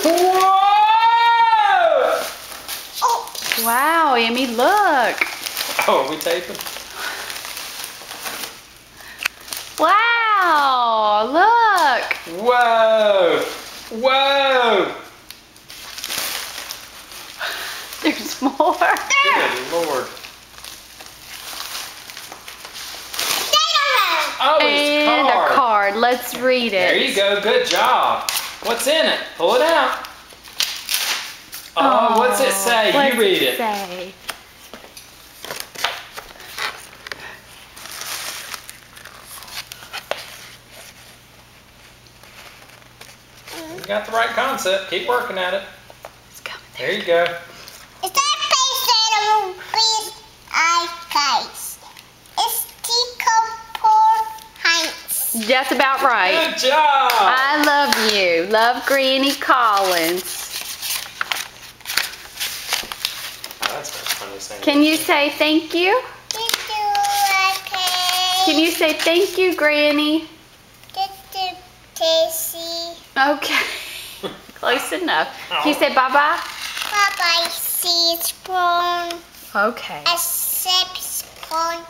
Whoa! Oh. Wow, Emmy, look. Oh, are we taping? Wow, look. Whoa! Whoa! There's more. Good Lord. Oh, it's And a card. a card. Let's read it. There you go. Good job. What's in it? Pull it out. Oh, what's it say? What's You read it. Say? You got the right concept. Keep working at it. It's coming. There you go. Is that face with eyes? It's Tico Heinz. That's about right. Good job. I love you. Love Granny Collins. Oh, that's a funny saying. Can you say thank you? Can you say thank you, Granny? Tasty. Okay. Close enough. Can you say bye-bye? Bye-bye, teaspoon. Okay. A sip spoon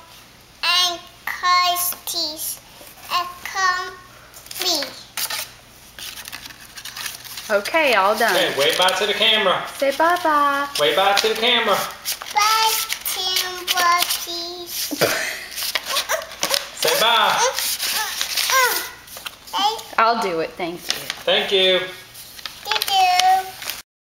and custies. A complete. Okay, all done. Okay, wave bye to the camera. Say bye-bye. Wave bye to the camera. Bye, Timothy. Say bye. I'll do it. Thank you. Thank you.